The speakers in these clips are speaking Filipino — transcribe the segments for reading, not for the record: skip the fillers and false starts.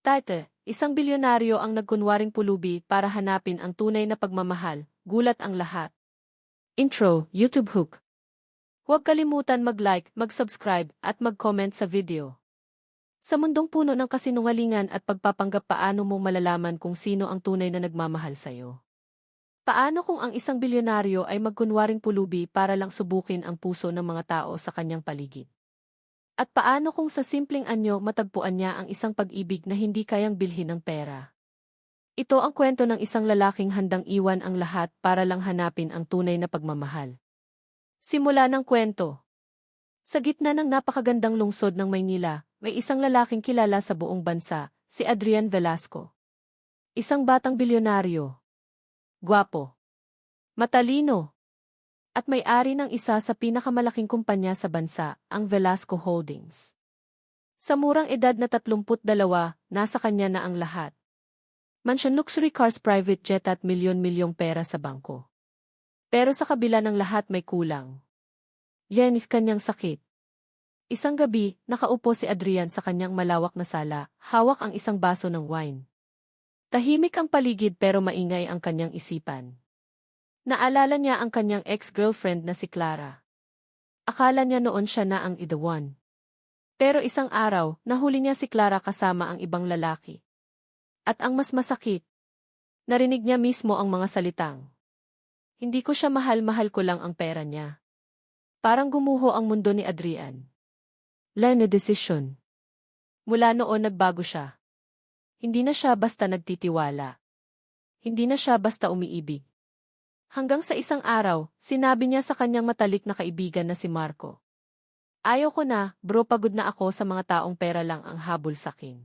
Tate, isang bilyonaryo ang nagkunwaring pulubi para hanapin ang tunay na pagmamahal, gulat ang lahat. Intro, YouTube hook. Huwag kalimutan mag-like, mag-subscribe, at mag-comment sa video. Sa mundong puno ng kasinungalingan at pagpapanggap, paano mo malalaman kung sino ang tunay na nagmamahal sa'yo? Paano kung ang isang bilyonaryo ay magkunwaring pulubi para lang subukin ang puso ng mga tao sa kanyang paligid? At paano kung sa simpleng anyo matagpuan niya ang isang pag-ibig na hindi kayang bilhin ng pera? Ito ang kwento ng isang lalaking handang iwan ang lahat para lang hanapin ang tunay na pagmamahal. Simula ng kwento. Sa gitna ng napakagandang lungsod ng Maynila, may isang lalaking kilala sa buong bansa, si Adrian Velasco. Isang batang bilyonaryo. Gwapo. Matalino. At may-ari ng isa sa pinakamalaking kumpanya sa bansa, ang Velasco Holdings. Sa murang edad na 32, nasa kanya na ang lahat. Mansion, luxury cars, private jet at milyon-milyong pera sa bangko. Pero sa kabila ng lahat may kulang. Yan kanyang sakit. Isang gabi, nakaupo si Adrian sa kanyang malawak na sala, hawak ang isang baso ng wine. Tahimik ang paligid pero maingay ang kanyang isipan. Naalala niya ang kanyang ex-girlfriend na si Clara. Akala niya noon siya na ang the one. Pero isang araw, nahuli niya si Clara kasama ang ibang lalaki. At ang mas masakit, narinig niya mismo ang mga salitang, "Hindi ko siya mahal, mahal ko lang ang pera niya." Parang gumuho ang mundo ni Adrian. Lane decision. Mula noon nagbago siya. Hindi na siya basta nagtitiwala. Hindi na siya basta umiibig. Hanggang sa isang araw, sinabi niya sa kanyang matalik na kaibigan na si Marco. "Ayaw ko na, bro, pagod na ako sa mga taong pera lang ang habol sakin."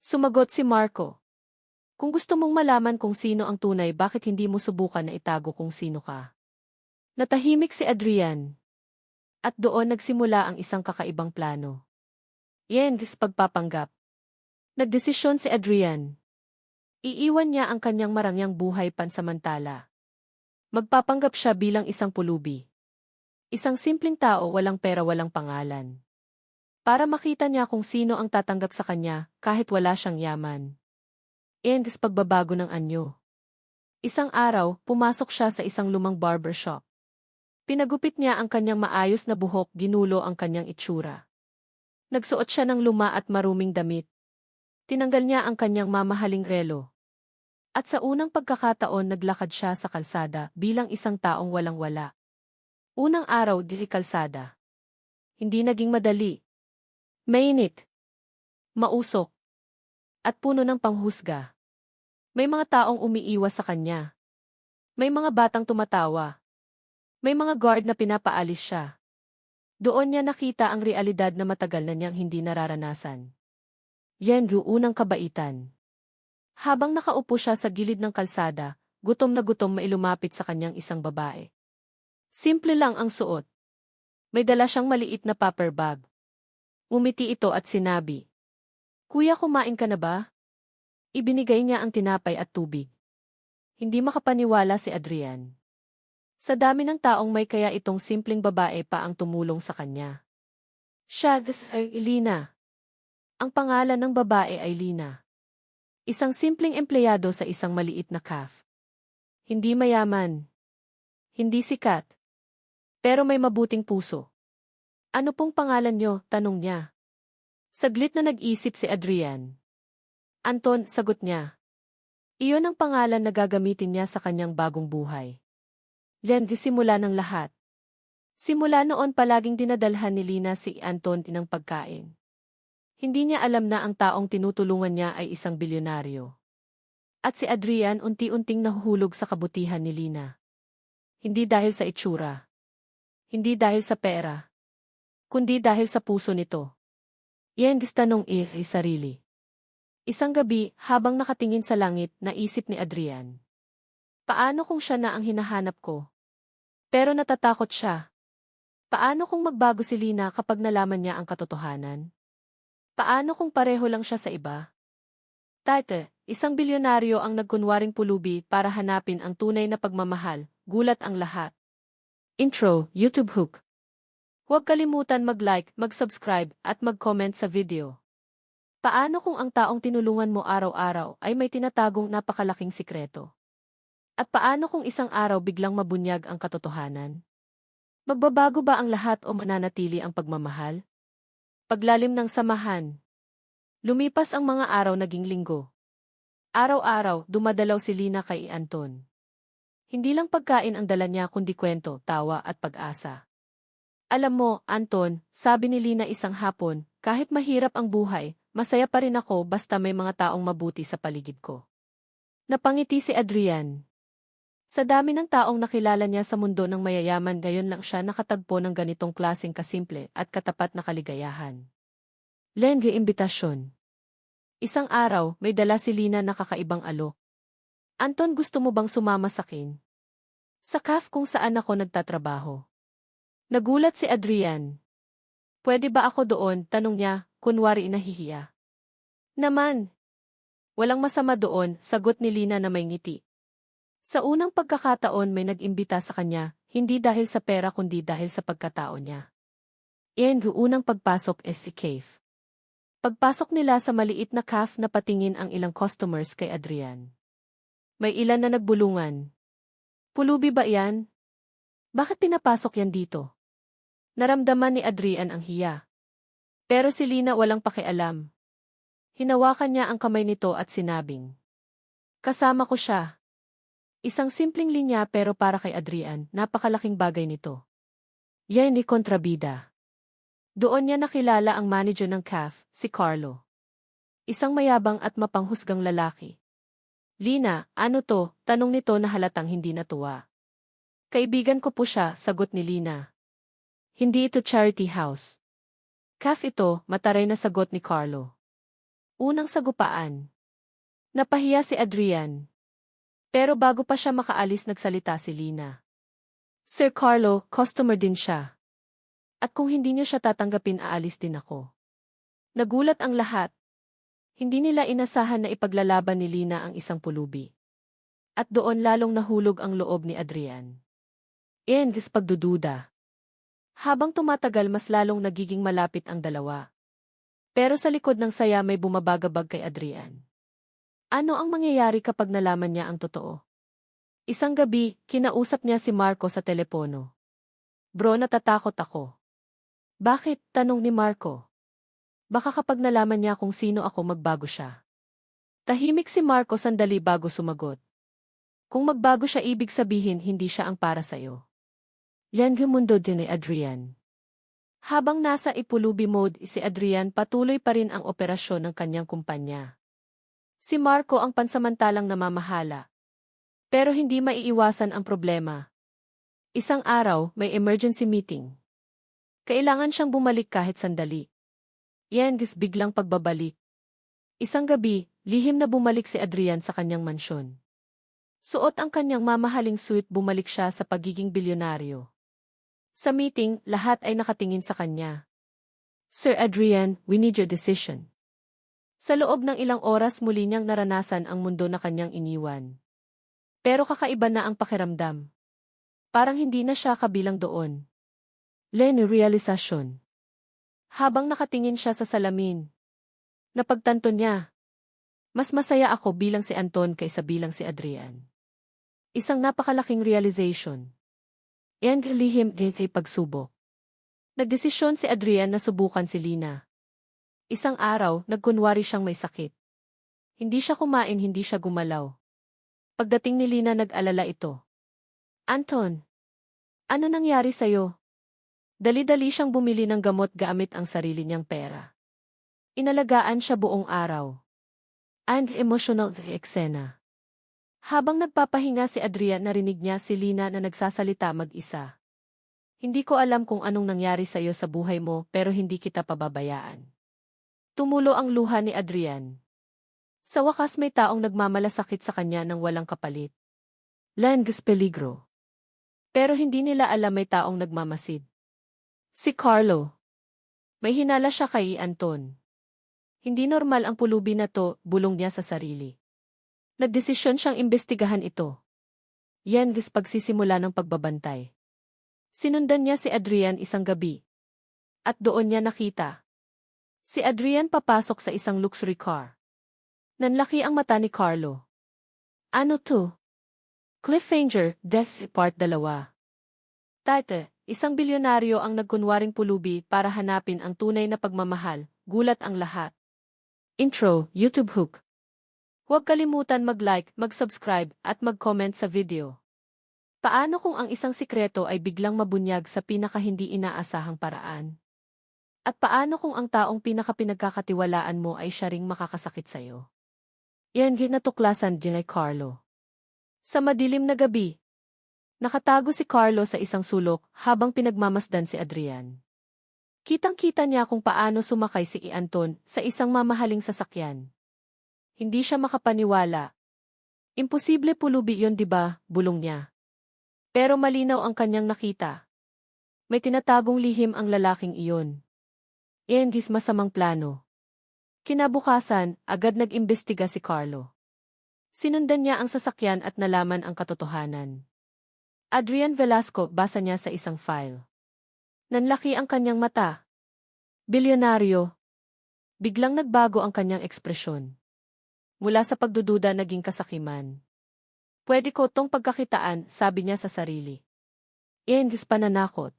Sumagot si Marco. "Kung gusto mong malaman kung sino ang tunay, bakit hindi mo subukan na itago kung sino ka?" Natahimik si Adrian. At doon nagsimula ang isang kakaibang plano. Yen's pagpapanggap. Nagdesisyon si Adrian. Iiwan niya ang kanyang marangyang buhay pansamantala. Magpapanggap siya bilang isang pulubi. Isang simpleng tao, walang pera, walang pangalan. Para makita niya kung sino ang tatanggap sa kanya kahit wala siyang yaman. Yen's pagbabago ng anyo. Isang araw, pumasok siya sa isang lumang barbershop. Pinagupit niya ang kanyang maayos na buhok, ginulo ang kanyang itsura. Nagsuot siya ng luma at maruming damit. Tinanggal niya ang kanyang mamahaling relo. At sa unang pagkakataon naglakad siya sa kalsada bilang isang taong walang-wala. Unang araw di kalsada. Hindi naging madali. Mainit. Mausok. At puno ng panghusga. May mga taong umiiwas sa kanya. May mga batang tumatawa. May mga guard na pinapaalis siya. Doon niya nakita ang realidad na matagal na niyang hindi nararanasan. Yan yung unang kabaitan. Habang nakaupo siya sa gilid ng kalsada, gutom na gutom, may lumapit sa kanyang isang babae. Simple lang ang suot. May dala siyang maliit na paper bag. Umiti ito at sinabi, "Kuya, kumain ka na ba?" Ibinigay niya ang tinapay at tubig. Hindi makapaniwala si Adrian. Sa dami ng taong may kaya itong simpleng babae pa ang tumulong sa kanya. Siya ay Lina. Ang pangalan ng babae ay Lina. Isang simpleng empleyado sa isang maliit na cafe. Hindi mayaman. Hindi sikat. Pero may mabuting puso. "Ano pong pangalan niyo?" tanong niya. Saglit na nag-isip si Adrian. "Anton," sagot niya. Iyon ang pangalan na gagamitin niya sa kanyang bagong buhay. Yan simula ng lahat. Simula noon palaging dinadalhan ni Lina si Anton ng pagkain. Hindi niya alam na ang taong tinutulungan niya ay isang bilyonaryo. At si Adrian unti-unting nahuhulog sa kabutihan ni Lina. Hindi dahil sa itsura. Hindi dahil sa pera. Kundi dahil sa puso nito. Yan tanong sarili. Isang gabi, habang nakatingin sa langit, naisip ni Adrian. Paano kung siya na ang hinahanap ko? Pero natatakot siya. Paano kung magbago si Lina kapag nalaman niya ang katotohanan? Paano kung pareho lang siya sa iba? Tate, isang bilyonaryo ang nagkunwaring pulubi para hanapin ang tunay na pagmamahal, gulat ang lahat. Intro, YouTube hook. Huwag kalimutan mag-like, mag-subscribe, at mag-comment sa video. Paano kung ang taong tinulungan mo araw-araw ay may tinatagong napakalaking sikreto? At paano kung isang araw biglang mabunyag ang katotohanan? Magbabago ba ang lahat o mananatili ang pagmamahal? Paglalim ng samahan. Lumipas ang mga araw naging linggo. Araw-araw, dumadalaw si Lina kay Anton. Hindi lang pagkain ang dala niya kundi kwento, tawa at pag-asa. Alam mo, Anton, sabi ni Lina isang hapon, kahit mahirap ang buhay, masaya pa rin ako basta may mga taong mabuti sa paligid ko. Napangiti si Adrian. Sa dami ng taong nakilala niya sa mundo ng mayayaman, gayon lang siya nakatagpo ng ganitong klaseng kasimple at katapat na kaligayahan. Lengge imbitasyon. Isang araw, may dala si Lina na kakaibang alok. Anton, gusto mo bang sumama sa akin? Sa cafe kung saan ako nagtatrabaho. Nagulat si Adrian. Pwede ba ako doon? Tanong niya, kunwari nahihiya. Naman. Walang masama doon, sagot ni Lina na may ngiti. Sa unang pagkakataon may nag-imbita sa kanya, hindi dahil sa pera kundi dahil sa pagkatao niya. Iyan unang pagpasok si cave. Pagpasok nila sa maliit na cafe na patingin ang ilang customers kay Adrian. May ilan na nagbulungan. Pulubi ba yan? Bakit pinapasok yan dito? Naramdaman ni Adrian ang hiya. Pero si Lina walang pakialam. Hinawakan niya ang kamay nito at sinabing, kasama ko siya. Isang simpleng linya pero para kay Adrian, napakalaking bagay nito. Yan ni kontrabida. Doon niya nakilala ang manager ng cafe, si Carlo. Isang mayabang at mapanghusgang lalaki. Lina, ano to? Tanong nito na halatang hindi natuwa. Kaibigan ko po siya, sagot ni Lina. Hindi ito charity house. Cafe ito, mataray na sagot ni Carlo. Unang sagupaan. Napahiya si Adrian. Pero bago pa siya makaalis nagsalita si Lina. Sir Carlo, customer din siya. At kung hindi niyo siya tatanggapin aalis din ako. Nagulat ang lahat. Hindi nila inasahan na ipaglalaban ni Lina ang isang pulubi. At doon lalong nahulog ang loob ni Adrian. Iyan pagdududa. Habang tumatagal mas lalong nagiging malapit ang dalawa. Pero sa likod ng saya may bumabagabag kay Adrian. Ano ang mangyayari kapag nalaman niya ang totoo? Isang gabi, kinausap niya si Marco sa telepono. Bro, natatakot ako. Bakit? Tanong ni Marco. Baka kapag nalaman niya kung sino ako magbago siya. Tahimik si Marco sandali bago sumagot. Kung magbago siya ibig sabihin hindi siya ang para sa'yo. Yan mundo din ni Adrian. Habang nasa ipulubi mode si Adrian patuloy pa rin ang operasyon ng kanyang kumpanya. Si Marco ang pansamantalang namamahala. Pero hindi maiiwasan ang problema. Isang araw may emergency meeting. Kailangan siyang bumalik kahit sandali. Yan biglang pagbabalik. Isang gabi, lihim na bumalik si Adrian sa kanyang mansyon. Suot ang kanyang mamahaling suit bumalik siya sa pagiging bilyonaryo. Sa meeting, lahat ay nakatingin sa kanya. Sir Adrian, we need your decision. Sa loob ng ilang oras muli niyang naranasan ang mundo na kanyang iniwan. Pero kakaiba na ang pakiramdam. Parang hindi na siya kabilang doon. Realisasyon. Habang nakatingin siya sa salamin, napagtanto niya. Mas masaya ako bilang si Anton kaysa bilang si Adrian. Isang napakalaking realization. Yan lihim kay pagsubok. Nagdesisyon si Adrian na subukan si Lina. Isang araw, nagkunwari siyang may sakit. Hindi siya kumain, hindi siya gumalaw. Pagdating ni Lina nag-alala ito. Anton, ano nangyari sa'yo? Dali-dali siyang bumili ng gamot gamit ang sarili niyang pera. Inalagaan siya buong araw. And emotional eksena. Habang nagpapahinga si Adrian narinig niya si Lina na nagsasalita mag-isa. Hindi ko alam kung anong nangyari sa iyo sa buhay mo pero hindi kita pababayaan. Tumulo ang luha ni Adrian. Sa wakas may taong nagmamalasakit sa kanya ng walang kapalit. Langas peligro. Pero hindi nila alam may taong nagmamasid. Si Carlo. May hinala siya kay Anton. Hindi normal ang pulubi na to, bulong niya sa sarili. Nagdesisyon siyang imbestigahan ito. Yan pagsisimula ng pagbabantay. Sinundan niya si Adrian isang gabi. At doon niya nakita. Si Adrian papasok sa isang luxury car. Nanlaki ang mata ni Carlo. Ano to? Cliffhanger, Death Part 2. Tate, isang bilyonaryo ang nagkunwaring pulubi para hanapin ang tunay na pagmamahal, gulat ang lahat. Intro, YouTube hook. Huwag kalimutan mag-like, mag-subscribe, at mag-comment sa video. Paano kung ang isang sikreto ay biglang mabunyag sa pinaka-hindi inaasahang paraan? At paano kung ang taong pinaka-pinagkakatiwalaan mo ay siya ring makakasakit sa'yo? Yan ginatuklasan din ay Carlo. Sa madilim na gabi, nakatago si Carlo sa isang sulok habang pinagmamasdan si Adrian. Kitang-kita niya kung paano sumakay si Anton sa isang mamahaling sasakyan. Hindi siya makapaniwala. Imposible pulubi yon, diba? Bulong niya. Pero malinaw ang kanyang nakita. May tinatagong lihim ang lalaking iyon. Iyan masamang plano. Kinabukasan, agad nag-imbestiga si Carlo. Sinundan niya ang sasakyan at nalaman ang katotohanan. Adrian Velasco, basa niya sa isang file. Nanlaki ang kanyang mata. Bilyonaryo. Biglang nagbago ang kanyang ekspresyon. Mula sa pagdududa naging kasakiman. Pwede ko tong pagkakitaan, sabi niya sa sarili. Iyan pananakot.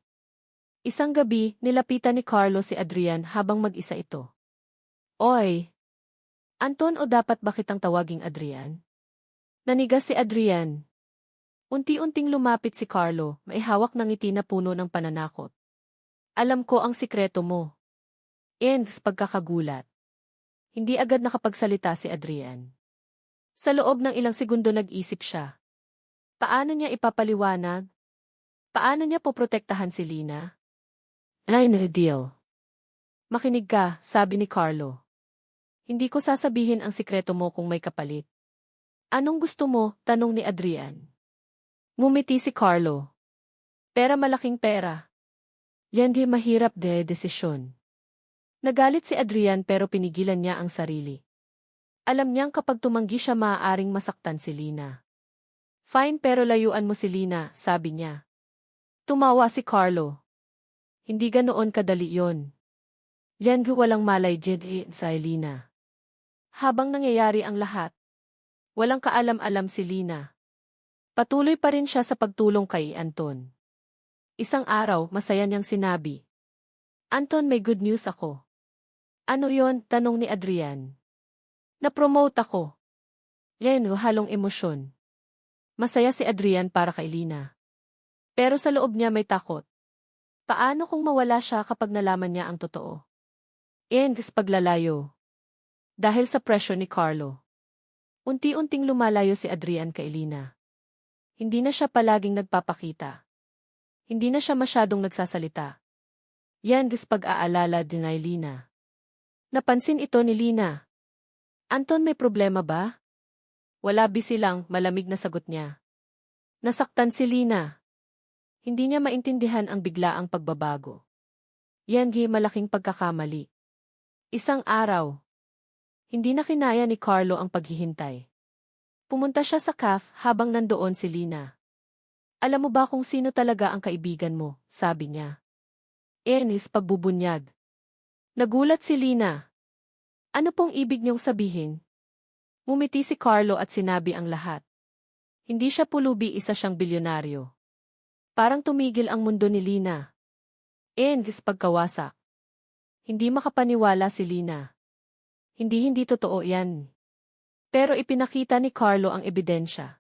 Isang gabi, nilapitan ni Carlo si Adrian habang mag-isa ito. Oy! Anton, o dapat ba kitang tawaging Adrian? Nanigas si Adrian. Unti-unting lumapit si Carlo, may hawak ng ngiti na puno ng pananakot. Alam ko ang sikreto mo. Pagkakagulat. Hindi agad nakapagsalita si Adrian. Sa loob ng ilang segundo nag-isip siya. Paano niya ipapaliwanag? Paano niya poprotektahan si Lina? Line deal. Makinig ka, sabi ni Carlo. Hindi ko sasabihin ang sikreto mo kung may kapalit. Anong gusto mo? Tanong ni Adrian. Ngumiti si Carlo. Pera, malaking pera. Yan di mahirap desisyon. Nagalit si Adrian pero pinigilan niya ang sarili. Alam niyang kapag tumanggi siya maaaring masaktan si Lina. Fine, pero layuan mo si Lina, sabi niya. Tumawa si Carlo. Hindi ganoon kadali yon. Yan walang malay sa Lina. Habang nangyayari ang lahat, walang kaalam-alam si Lina. Patuloy pa rin siya sa pagtulong kay Anton. Isang araw, masaya niyang sinabi. Anton, may good news ako. Ano yon? Tanong ni Adrian. Na-promote ako. Yan, halong emosyon. Masaya si Adrian para kay Lina. Pero sa loob niya may takot. Paano kung mawala siya kapag nalaman niya ang totoo? Paglalayo. Dahil sa pressure ni Carlo. Unti-unting lumalayo si Adrian kay Lina. Hindi na siya palaging nagpapakita. Hindi na siya masyadong nagsasalita. Yan pag-aalala din ay Lina. Napansin ito ni Lina. Anton, may problema ba? Wala, busy lang, malamig na sagot niya. Nasaktan si Lina. Hindi niya maintindihan ang biglaang pagbabago. Yan malaking pagkakamali. Isang araw. Hindi na kinaya ni Carlo ang paghihintay. Pumunta siya sa cafe habang nandoon si Lina. Alam mo ba kung sino talaga ang kaibigan mo? Sabi niya. Pagbubunyag. Nagulat si Lina. Ano pong ibig niyong sabihin? Mumiti si Carlo at sinabi ang lahat. Hindi siya pulubi, isa siyang bilyonaryo. Parang tumigil ang mundo ni Lina. Pagkawasak. Hindi makapaniwala si Lina. Hindi totoo yan. Pero ipinakita ni Carlo ang ebidensya.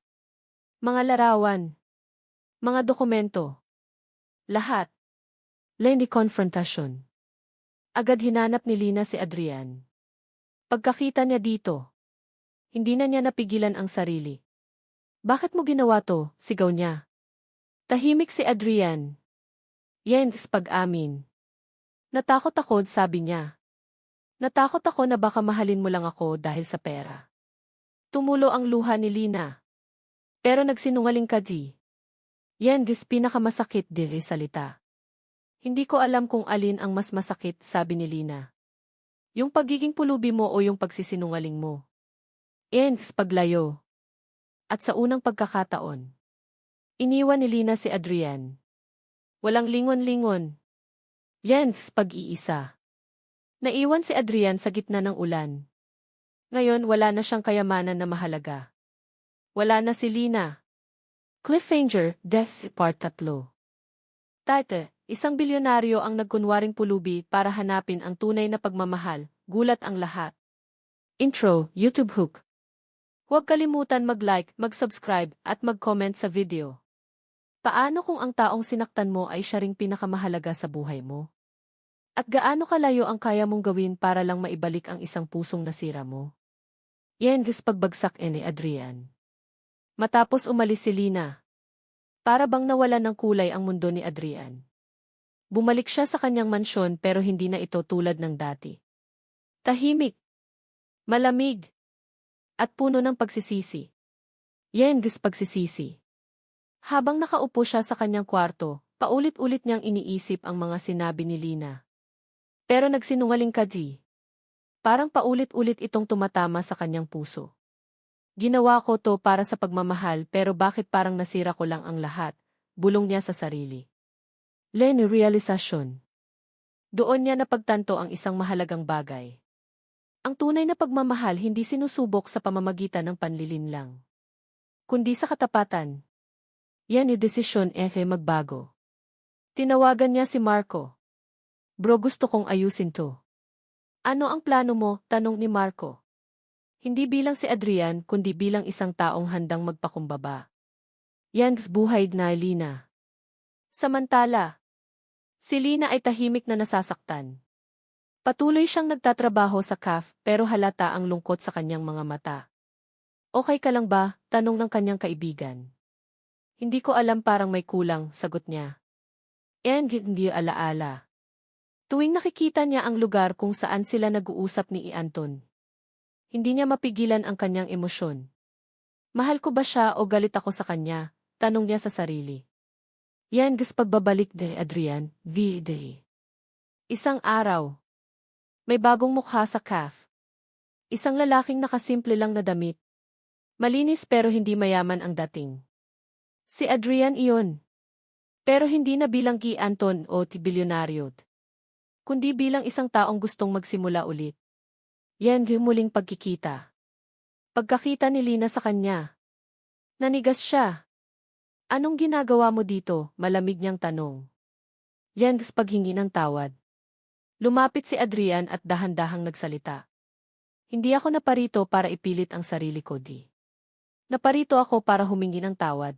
Mga larawan. Mga dokumento. Lahat. Lengthy confrontation. Agad hinanap ni Lina si Adrian. Pagkakita niya dito, hindi na niya napigilan ang sarili. Bakit mo ginawa to? Sigaw niya. Tahimik si Adrian. Pag-amin. Natakot ako, sabi niya. Natakot ako na baka mahalin mo lang ako dahil sa pera. Tumulo ang luha ni Lina. Pero nagsinungaling ka di. Pinakamasakit dili salita. Hindi ko alam kung alin ang mas masakit, sabi ni Lina. Yung pagiging pulubi mo o yung pagsisinungaling mo. Paglayo. At sa unang pagkakataon, iniwan ni Lina si Adrian. Walang lingon-lingon. Pag-iisa. Naiwan si Adrian sa gitna ng ulan. Ngayon wala na siyang kayamanan na mahalaga. Wala na si Lina. Cliffhanger, Death Part 3. Title, isang bilyonaryo ang nagkunwaring pulubi para hanapin ang tunay na pagmamahal, gulat ang lahat. Intro, YouTube hook. Huwag kalimutan mag-like, mag-subscribe, at mag-comment sa video. Paano kung ang taong sinaktan mo ay siya ring pinakamahalaga sa buhay mo? At gaano kalayo ang kaya mong gawin para lang maibalik ang isang pusong nasira mo? Yan pagbagsak ni Adrian. Matapos umalis si Lina. Para bang nawalan ng kulay ang mundo ni Adrian. Bumalik siya sa kanyang mansyon pero hindi na ito tulad ng dati. Tahimik. Malamig. At puno ng pagsisisi. Yan pagsisisi. Habang nakaupo siya sa kanyang kwarto, paulit-ulit niyang iniisip ang mga sinabi ni Lina. Pero nagsinungaling ka di. Parang paulit-ulit itong tumatama sa kanyang puso. Ginawa ko to para sa pagmamahal pero bakit parang nasira ko lang ang lahat, bulong niya sa sarili. Lenny realisasyon. Doon niya napagtanto ang isang mahalagang bagay. Ang tunay na pagmamahal hindi sinusubok sa pamamagitan ng panlilinlang. Kundi sa katapatan. Yan desisyon magbago. Tinawagan niya si Marco. Bro, gusto kong ayusin to. Ano ang plano mo? Tanong ni Marco. Hindi bilang si Adrian, kundi bilang isang taong handang magpakumbaba. Yan buhay na Lina. Samantala, si Lina ay tahimik na nasasaktan. Patuloy siyang nagtatrabaho sa CAF pero halata ang lungkot sa kanyang mga mata. Okay ka lang ba? Tanong ng kanyang kaibigan. Hindi ko alam, parang may kulang, sagot niya. Hindi alaala. Tuwing nakikita niya ang lugar kung saan sila nag-uusap ni Anton, hindi niya mapigilan ang kanyang emosyon. Mahal ko ba siya o galit ako sa kanya? Tanong niya sa sarili. Yan pagbabalik de Adrian, V.D. Isang araw. May bagong mukha sa CAF. Isang lalaking nakasimple lang na damit. Malinis pero hindi mayaman ang dating. Si Adrian iyon. Pero hindi na bilang Gi Anton o bilyonaryo, kundi bilang isang taong gustong magsimula ulit. Yan muling pagkikita. Pagkakita ni Lina sa kanya. Nanigas siya. Anong ginagawa mo dito? Malamig niyang tanong. Yan paghingi ng tawad. Lumapit si Adrian at dahan-dahang nagsalita. Hindi ako naparito para ipilit ang sarili ko di. Naparito ako para humingi ng tawad.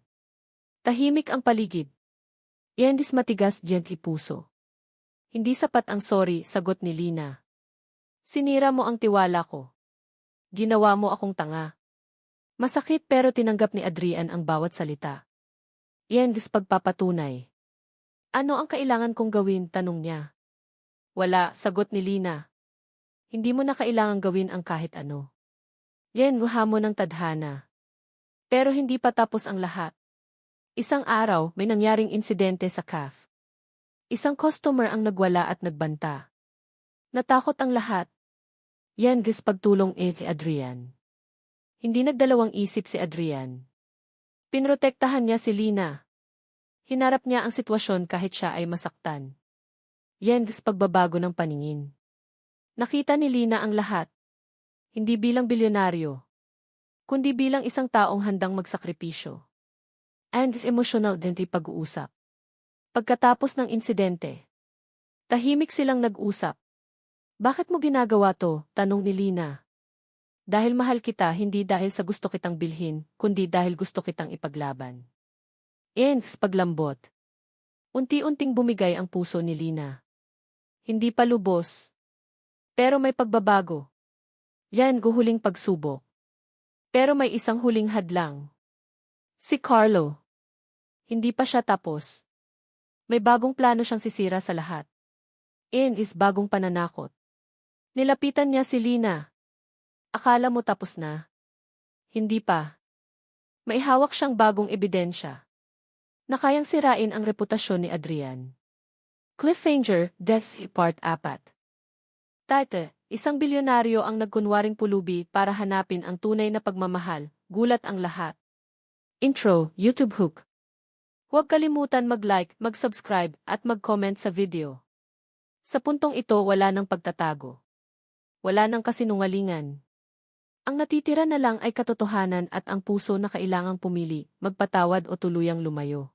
Tahimik ang paligid. Yan matigas diyan puso. Hindi sapat ang sorry, sagot ni Lina. Sinira mo ang tiwala ko. Ginawa mo akong tanga. Masakit pero tinanggap ni Adrian ang bawat salita. Yan pagpapatunay. Ano ang kailangan kong gawin? Tanong niya. Wala, sagot ni Lina. Hindi mo na kailangang gawin ang kahit ano. Yan guhamon ng tadhana. Pero hindi pa tapos ang lahat. Isang araw, may nangyaring insidente sa CAF. Isang customer ang nagwala at nagbanta. Natakot ang lahat. Yan pagtulong kay Adrian. Hindi nagdalawang isip si Adrian. Pinrotektahan niya si Lina. Hinarap niya ang sitwasyon kahit siya ay masaktan. Yan pagbabago ng paningin. Nakita ni Lina ang lahat. Hindi bilang bilyonaryo, kundi bilang isang taong handang magsakripisyo. And emotional din pag-uusap. Pagkatapos ng insidente, tahimik silang nag-usap. Bakit mo ginagawa to? Tanong ni Lina. Dahil mahal kita, hindi dahil sa gusto kitang bilhin, kundi dahil gusto kitang ipaglaban. Paglambot. Unti-unting bumigay ang puso ni Lina. Hindi pa lubos. Pero may pagbabago. Yan huling pagsubok. Pero may isang huling hadlang. Si Carlo. Hindi pa siya tapos. May bagong plano siyang sisira sa lahat. Bagong pananakot. Nilapitan niya si Lina. Akala mo tapos na? Hindi pa. May hawak siyang bagong ebidensya na kayang sirain ang reputasyon ni Adrian. Cliffhanger, Death Part 4. Title, isang bilyonaryo ang nagkunwaring pulubi para hanapin ang tunay na pagmamahal, gulat ang lahat. Intro, YouTube hook. Huwag kalimutan mag-like, mag-subscribe, at mag-comment sa video. Sa puntong ito wala nang pagtatago. Wala nang kasinungalingan. Ang natitira na lang ay katotohanan at ang puso na kailangang pumili, magpatawad o tuluyang lumayo.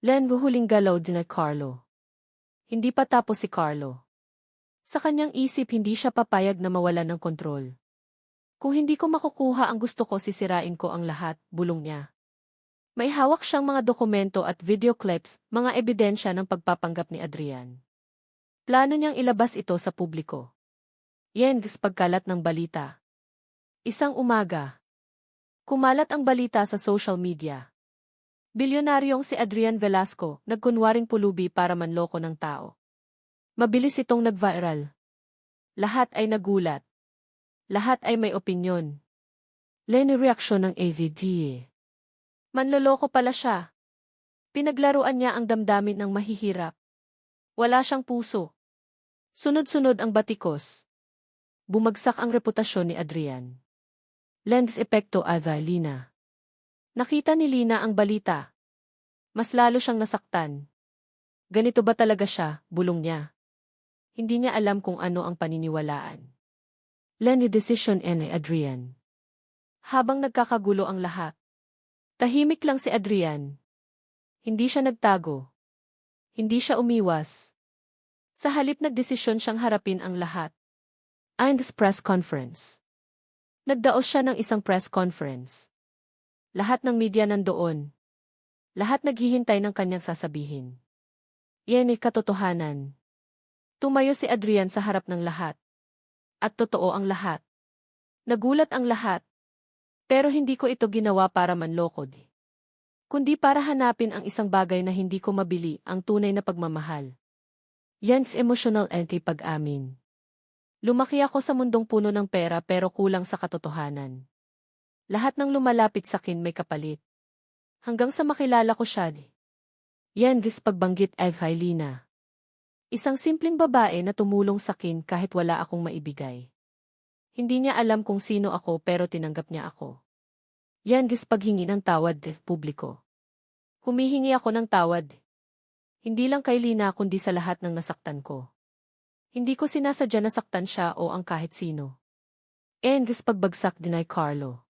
Len huling galaw din ay Carlo. Hindi pa tapos si Carlo. Sa kanyang isip hindi siya papayag na mawalan ng kontrol. Kung hindi ko makukuha ang gusto ko sisirain ko ang lahat, bulong niya. May hawak siyang mga dokumento at video clips, mga ebidensya ng pagpapanggap ni Adrian. Plano niyang ilabas ito sa publiko. Yengs pagkalat ng balita. Isang umaga. Kumalat ang balita sa social media. Bilyonaryong si Adrian Velasco nagkunwaring pulubi para manloko ng tao. Mabilis itong nag-viral. Lahat ay nagulat. Lahat ay may opinyon. Leni reaksyon ng AVD. Manloloko pala siya. Pinaglaruan niya ang damdamin ng mahihirap. Wala siyang puso. Sunod-sunod ang batikos. Bumagsak ang reputasyon ni Adrian. Lens epekto adha Lina. Nakita ni Lina ang balita. Mas lalo siyang nasaktan. Ganito ba talaga siya, bulong niya. Hindi niya alam kung ano ang paniniwalaan. Lenny decision ni Adrian. Habang nagkakagulo ang lahat. Tahimik lang si Adrian. Hindi siya nagtago. Hindi siya umiwas. Sa halip nagdesisyon siyang harapin ang lahat. Ein's press conference. Nagdaos siya ng isang press conference. Lahat ng media nandoon. Lahat naghihintay ng kanyang sasabihin. Yan ay katotohanan. Tumayo si Adrian sa harap ng lahat. At totoo ang lahat. Nagulat ang lahat. Pero hindi ko ito ginawa para manlokod. Kundi para hanapin ang isang bagay na hindi ko mabili, ang tunay na pagmamahal. Yan's emotional anti-pag-amin. Lumaki ako sa mundong puno ng pera pero kulang sa katotohanan. Lahat ng lumalapit sa akin may kapalit. Hanggang sa makilala ko siya. Yan gis pagbanggit ay Lina. Isang simpleng babae na tumulong sa akin kahit wala akong maibigay. Hindi niya alam kung sino ako pero tinanggap niya ako. Yan gis paghingi ng tawad publiko. Humihingi ako ng tawad. Hindi lang kay Lina kundi sa lahat ng nasaktan ko. Hindi ko sinasadya na saktan siya o ang kahit sino. Gis pagbagsak din ay Carlo.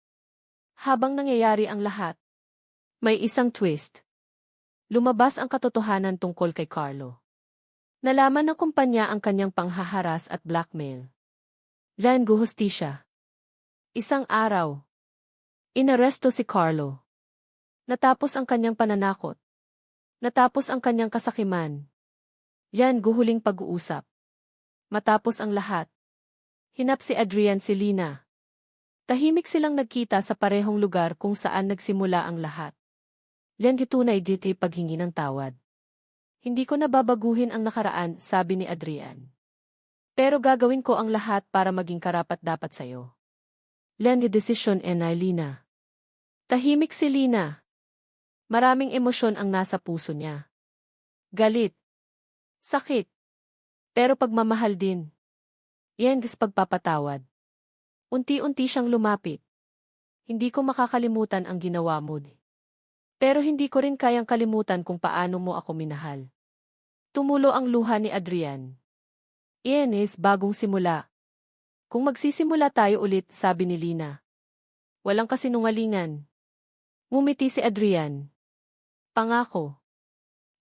Habang nangyayari ang lahat, may isang twist. Lumabas ang katotohanan tungkol kay Carlo. Nalaman ng kumpanya ang kanyang panghaharas at blackmail. Lan guhustisya. Isang araw. Inaresto si Carlo. Natapos ang kanyang pananakot. Natapos ang kanyang kasakiman. Yan guhuling pag-uusap. Matapos ang lahat. Hinap si Adrian si Lina. Tahimik silang nagkita sa parehong lugar kung saan nagsimula ang lahat. Yan gitunay dito'y paghingi ng tawad. Hindi ko nababaguhin ang nakaraan, sabi ni Adrian. Pero gagawin ko ang lahat para maging karapat-dapat sa'yo. Yan decision ni Lina. Tahimik si Lina. Maraming emosyon ang nasa puso niya. Galit. Sakit. Pero pagmamahal din. Yan gis pagpapatawad. Unti-unti siyang lumapit. Hindi ko makakalimutan ang ginawa mo. Pero hindi ko rin kayang kalimutan kung paano mo ako minahal. Tumulo ang luha ni Adrian. Iyan is bagong simula. Kung magsisimula tayo ulit, sabi ni Lina. Walang kasinungalingan. Ngumiti si Adrian. Pangako.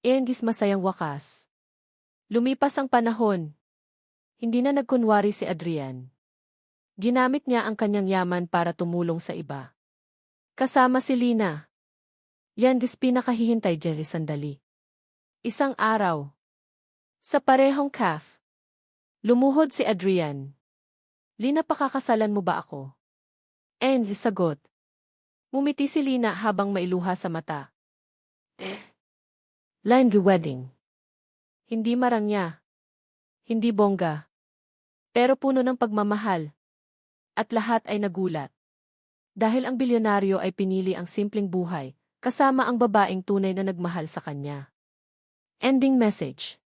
Iyan gis masayang wakas. Lumipas ang panahon. Hindi na nagkunwari si Adrian. Ginamit niya ang kanyang yaman para tumulong sa iba. Kasama si Lina. Yan gis pinakahihintay Jerry sandali. Isang araw. Sa parehong calf. Lumuhod si Adrian. Lina, pakakasalan mo ba ako? Sagot. Mumiti si Lina habang mailuha sa mata. Line wedding. Hindi marangya. Hindi bongga. Pero puno ng pagmamahal. At lahat ay nagulat. Dahil ang bilyonaryo ay pinili ang simpleng buhay, kasama ang babaeng tunay na nagmahal sa kanya. Ending message.